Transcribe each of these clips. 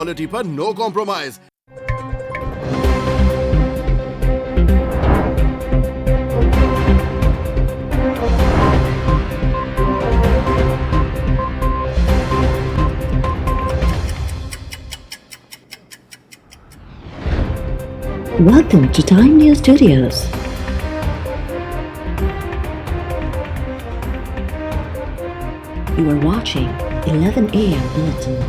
Quality पर no compromise. Welcome to Time News Studios. You are watching 11 AM Bulletin.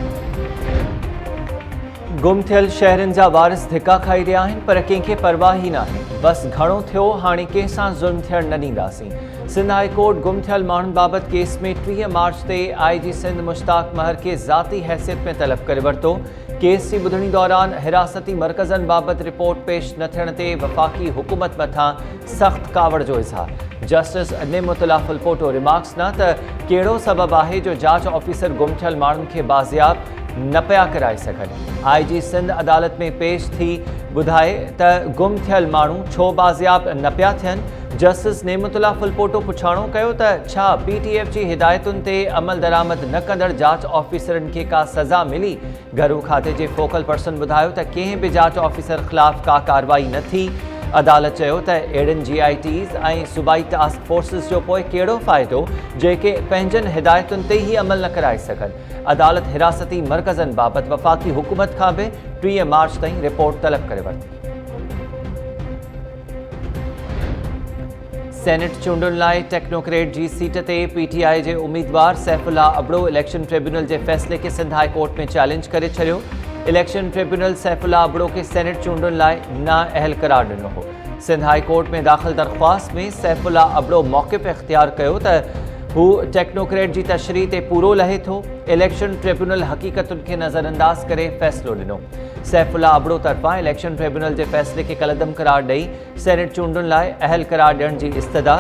गुम थियल शहरनि जा वारिस धिका खाई रहिया आहिनि पर कंहिंखे परवाह ई नाहे। बस घणो थियो, हाणे कंहिंसां ज़ुल्म थियण न ॾींदासीं। सिंध हाई कोर्ट गुम थियल माण्हुनि बाबति केस में 30 मार्च ते IG सिंध मुश्ताक महर खे ज़ाती हैसियत में तलब करे वरितो। केस जी ॿुधणी दौरान हिरासती मरकज़नि बाबति रिपोर्ट पेश न थियण ते वफ़ाक़ी हुकूमत मथां सख़्त कावड़ जो इज़हार। जस्टिस नेमुतुल्लाह फुलपोटो रिमार्क्स न त कहिड़ो सबबु आहे जो जांच ऑफिसर गुम थियल माण्हुनि खे बाज़ियाब न पिया कराए सघनि। IG सिंध अदालत में पेश थी ॿुधाए त गुम थियल माण्हू छो बाज़ियाब न पिया थियनि। जस्टिस नेमुतुल्लाह फुलपोटो पुछाणो कयो त छा PTF जी हिदायतुनि ते अमल दरामद न कंदड़ जांच ऑफिसरनि खे का सज़ा मिली। घरू खाते जे फोकल पर्सन ॿुधायो त कंहिं बि जांच ऑफिसर ख़िलाफ़ का कार्रवाई न थी। अदालत चयो त अहिड़नि GITs ऐं सूबाई टास्क फोर्सिस जो पोइ कहिड़ो फ़ाइदो जेके पंहिंजनि हिदायतुनि ते ई अमल न कराए सघनि। अदालत हिरासती मरकज़नि बाबति वफ़ाक़ी हुकूमत खां बि 30 मार्च ताईं रिपोर्ट तलब करे वरिती। सेनेट चूंडुनि लाइ टेक्नोक्रेट जी सीट ते PTI जे उम्मीदवार सैफुल्लाह अबड़ो इलेक्शन ट्रिब्यूनल जे फ़ैसिले खे सिंध हाई कोर्ट में चैलेंज करे छॾियो। इलेक्शन ट्रिब्यूनल सैफुल्लाह अबड़ो खे सेनेट चूंडुनि लाइ नाअहल करार ॾिनो हो। सिंध हाई कोर्ट में दाख़िल दरख़्वास्त में सैफुल्लाह अबड़ो मौक़िफ़ इख़्तियार कयो त हू टेक्नोक्रेट जी तशरीह ते पूरो लहे थो। इलेक्शन ट्रिब्यूनल हक़ीक़तुनि खे नज़रअंदाज़ करे फ़ैसिलो ॾिनो। सैफुल्लाह अबड़ो तरफ़ां इलेक्शन ट्रिब्यूनल जे फ़ैसिले खे कलअदम करार ॾेई सेनेट चूंडुनि लाइ अहल करार ॾियण जी इस्तदा।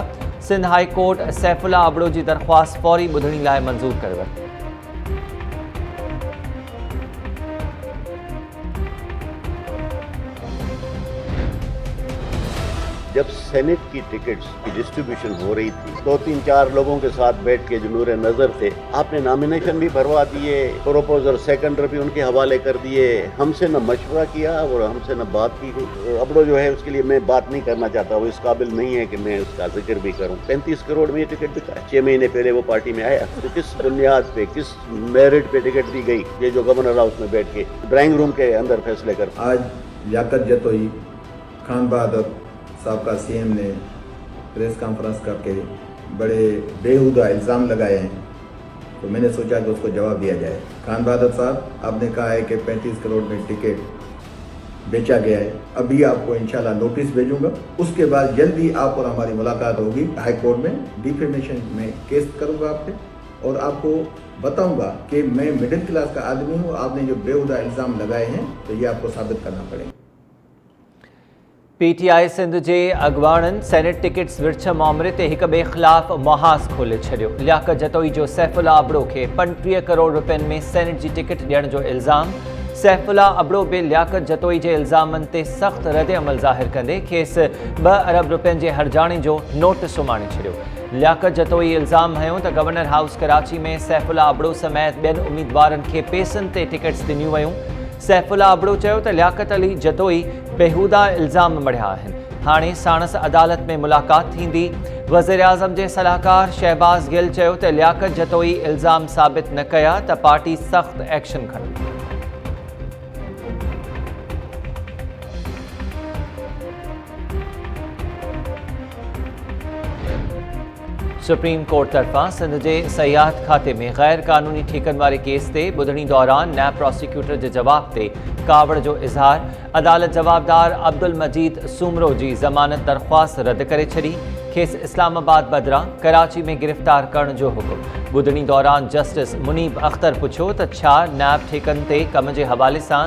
सिंध हाई कोर्ट सैफुल्लाह अबड़ो जी दरख़्वास्त फौरी ॿुधणी लाइ मंज़ूर करे वरिती। जब सेनेट की टिकट्स की डिस्ट्रीब्यूशन हो रही थी, 2-3-4 लोगों के साथ बैठ के जो नूरे नजर थे, आपने नॉमिनेशन भी भरवा दिए, प्रोपोजर सेकेंडर भी उनके हवाले कर दिए, हमसे न मशवरा किया और हमसे न बात की। अबड़ो जो है उसके लिए मैं बात नहीं करना चाहता, वो इस काबिल नहीं है कि मैं उसका जिक्र भी करूं। 35 करोड़ में ये टिकट बिका है। 6 महीने पहले वो पार्टी में आया, तो किस बुनियाद पे, किस मेरिट पे टिकट दी गई, ये जो गवर्नर हाउस में बैठ के ड्राइंग रूम के अंदर फैसले कर। आज लियाकत जतोई खान बहादुर साहब का CM ने प्रेस कॉन्फ्रेंस करके बड़े बेहुदा इल्ज़ाम लगाए हैं, तो मैंने सोचा कि उसको जवाब दिया जाए। खान बहादुर साहब, आपने कहा है कि 35 करोड़ में टिकट बेचा गया है। अभी आपको इंशाल्लाह नोटिस भेजूंगा, उसके बाद जल्दी आप और हमारी मुलाकात होगी। हाई कोर्ट में डिफेमेशन में केस करूंगा आप पे और आपको बताऊंगा कि मैं मिडिल क्लास का आदमी हूँ। आपने जो बेहुदा इल्ज़ाम लगाए हैं तो ये आपको साबित करना पड़ेगा। PTI सिंध जे अॻुवाणनि सेनेट टिकट्स विर्छ मामले ते हिक ॿिए ख़िलाफ़ मुहाज़ खोले छॾियो। लियाकत जतोई जो सैफुल्लाह अबड़ो खे 35 करोड़ रुपयनि में सेनेट जी टिकट ॾियण जो इल्ज़ाम। सैफुल्लाह अबड़ो बि लियाकत जतोई जे इल्ज़ामनि ते सख़्त रद अमल ज़ाहिर कंदे खेसि 2 अरब रुपयनि जे हर्जाणे जो नोटिस सुम्हाणे छॾियो। लियाकत जतोई इल्ज़ाम हयो त गवर्नर हाउस कराची में सैफुल्लाह अबड़ो समेत ॿियनि उम्मीदवारनि खे पैसनि ते टिकट्स ॾिनियूं वयूं। सैफुल्लाह अबड़ो चयो त लियाकत अली जतोई बेहूदा इल्ज़ाम मढ़िया आहिनि। हाणे साणस अदालत में मुलाक़ात थींदी। वज़ीर आज़म जे सलाहकार शहबाज़ गिल चयो त लियाकत जतोई इल्ज़ाम साबित न कया त पार्टी सख़्त एक्शन खणंदी। सुप्रीम कोर्ट तरफ़ां सिंध जे सयाहत खाते में गैर कानूनी ठीकनि वारे केस ते ॿुधणी दौरान नैब प्रोसिक्यूटर जे जवाब ते कावड़ जो इज़हार। अदालत जवाबदार अब्दुल मजीद सूमरो जी ज़मानत दरख़्वास्त रद्द करे छॾी। खेसि इस्लामाबाद बदिरां कराची में गिरफ़्तार करण जो हुकुम। ॿुधणी दौरान जस्टिस मुनीब अख्तर पुछियो त छा नैब ठेकनि ते कम जे हवाले सां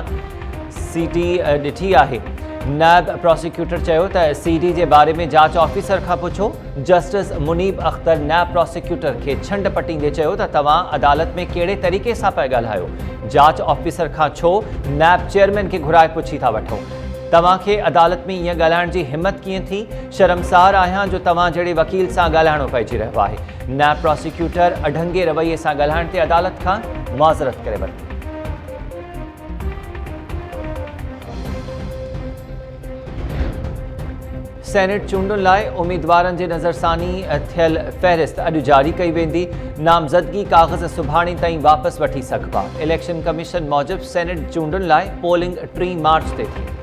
CD ॾिठी आहे। नैब प्रोसिक्यूटर चयो त CD जे बारे में जांच ऑफिसर खां पुछो। जस्टिस मुनीब अख्तर नैब प्रोसिक्यूटर खे छंड पटींदे चयो त तव्हां अदालत में कहिड़े तरीक़े सां पिया ॻाल्हायो। जांच ऑफिसर खां छो नैब चेयरमैन खे घुराए पुछी था वठो। तव्हांखे अदालत में ईअं ॻाल्हाइण जी हिमत कीअं थी। शर्मसार आहियां जो तव्हां जहिड़े वकील सां ॻाल्हाइणो पइजी रहियो आहे। नैब प्रोसिक्यूटर अढंगे रवैये सां ॻाल्हाइण ते अदालत खां मुआज़रत करे वरिती। सेनेट चूंडुनि लाइ उम्मीदवारनि जे नज़रसानी थियल फ़हिरिस्त अॼु जारी कई वेंदी। नामज़दगी काग़ज़ सुभाणे ताईं वापसि वठी सघिबा। इलेक्शन कमीशन मूजिबि सेनेट चूंडुनि लाइ पोलिंग 3 मार्च ते थी।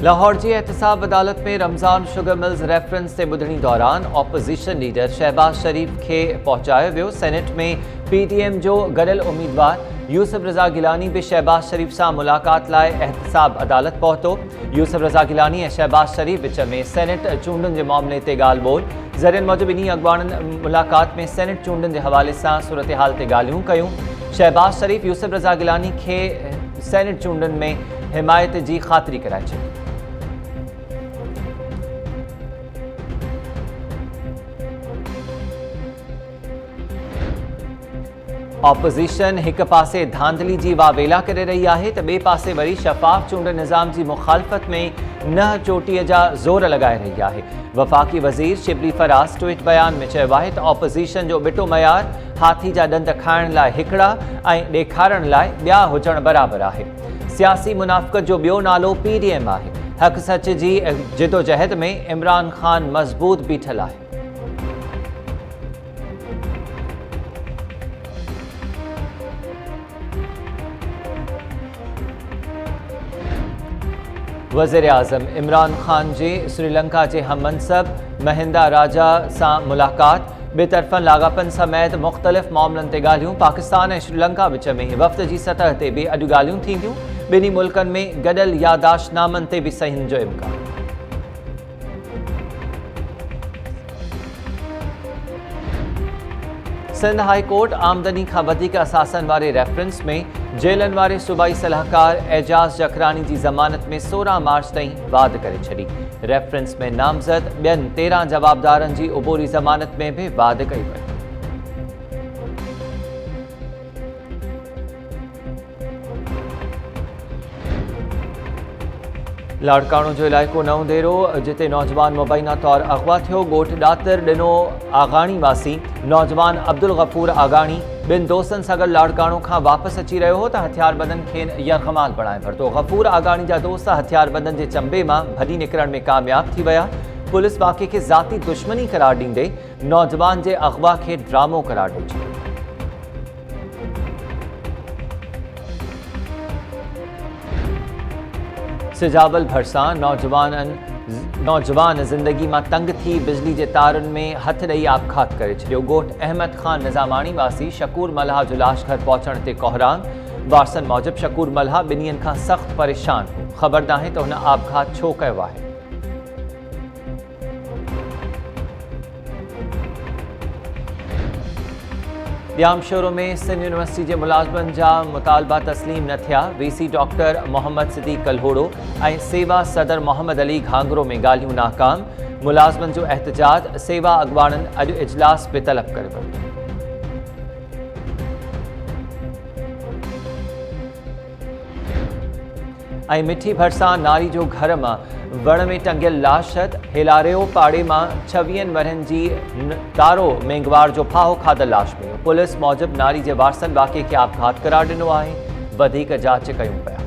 लाहौर जी एहतसाब अदालत में रमज़ान शुगर मिल्स रेफरेंस से ॿुधणी दौरान ऑपोज़िशन लीडर शहबाज शरीफ खे पहुचायो वियो। सेनेट में PTM जो गॾियल उम्मीदवार यूसुफ रज़ा गिलानी भी शहबाज शरीफ सां मुलाक़ात लाइ एहतसाब अदालत पहुतो। यूसुफ रज़ा गिलानी ऐं शहबाज शरीफ विच में सेनेट चूंडुनि जे मामले ते ॻाल्हि ॿोल। ज़रियनि मूजिबि इन्ही अॻवाननि मुलाक़ात में सेनेट चूंडुनि जे हवाले सां सूरत हाल ते ॻाल्हियूं कयूं। शहबाज शरीफ यूसुफ रज़ा गिलानी खे सेनेट चूंडुनि में हिमायत जी ख़ातिरी कराए छॾी। ऑपोज़िशन एक पासे धांधली जी वावेला करे रही है तो बे पासे वरी शफ़ाफ़ चूंड निज़ाम की मुखालफत में न चोटीअ जा ज़ोर लगाए रही है। वफ़ाक़ी वज़ीर शिबली फराज ट्वीट बयान में चयो आहे त ऑपोज़िशन जो बिटो मयार हाथी जा ॾंद खाइण लाइ हिकिड़ा ऐं ॾेखारण लाइ ॿिया हुजण बराबरि आहे। सियासी मुनाफ़िक़त जो ॿियो नालो PDM आहे। हक़ सच जी जिदोजहद में इमरान ख़ान मज़बूत बीठल आहे। वज़ीर आज़म इमरान ख़ान जे श्रीलंका के हममनसब महिंदा राजा सां मुलाक़ात। बेतरफ़नि लाॻापनि समेत मुख़्तलिफ़ मामलनि ते ॻाल्हियूं। पाकिस्तान ऐं श्रीलंका विच में वफ़्द जी सतह ते भी अॼु ॻाल्हियूं थींदियूं। ॿिन्ही मुल्कनि में गॾियल यादाश्तनामनि ते भी सहीन जो इम्कान। सिंध हाई कोर्ट आमदनी खां वधीक असासन वारे रेफरेंस में जेलनि वारे सूबाई सलाहकार एजाज़ जखरानी जी ज़मानत में 16 मार्च ताईं वाध करे छॾी। रेफरेंस में नामज़द ॿियनि 13 जवाबदारनि जी उबोरी ज़मानत में भी वाध कई वई। लाड़काणो जो इलाइक़ो नवंदेरो जिते नौजवान मुबैना तौर अगवा थियो। ॻोठ ॾातर ॾिनो आगाणी वासी नौजवान अब्दुल गफूर आगाणी ॿिनि दोस्तनि सां गॾु लाड़काणो खां वापसि अची रहियो हो त हथियारबंदनि खे यरग़माल बणाए वरितो। गफूर आगाणी जा दोस्त हथियारबंदनि जे चंबे मां भॼी निकिरण में कामयाब थी विया। पुलिस वाक़े खे ज़ाती दुश्मनी करार ॾींदे नौजवान जे अगवा खे ड्रामो करार ॾेई छॾियो। सिजावल भरसां नौजवान ज़िंदगी में तंग थी बिजली के तारुनि में हथ ॾेई आपघात करे छॾियो। ॻोठ अहमद ख़ान निज़ामाणी वासी शकूर मल्हा जो लाश घर पहुचण ते कोहराम। वारसनि मूजिबि शकूर मल्हा ॿिनि ॾींहंनि खां सख़्त परेशान हो। ख़बर नाहे त हुन आपघात छो कयो आहे। ॾियामशोरो में सिंध यूनिवर्सिटी के मुलाज़िमनि जा मुतालबा तस्लीम न थिया। VC डॉक्टर मोहम्मद सिद्दीक़ कलहोड़ो ऐं सेवा सदर मोहम्मद अली घांगरो में ॻाल्हियूं नाकाम। मुलाज़िमनि जो एहतजाज सेवा अॻवाननि अॼु इजलास बेतलब करे वरितो। ऐं मिठी भरसां नारी जो घर मां वण में टंगियल लाश हेलारियो पाड़े मां 26 वरहनि जी तारो मेंगवार जो फाहो खाधल लाश मिलियो। पुलिस मूजिबि नारी जे वारसनि वाक़े खे आपघात करार ॾिनो आहे। वधीक जांच कयूं पिया।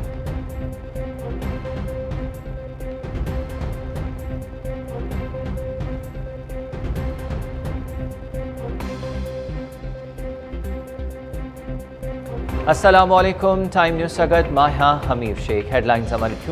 अस्सलाम वालेकुम। टाइम न्यूज़ सां गॾु मां आहियां हमीर शेख। हेडलाइंस अमल थियूं।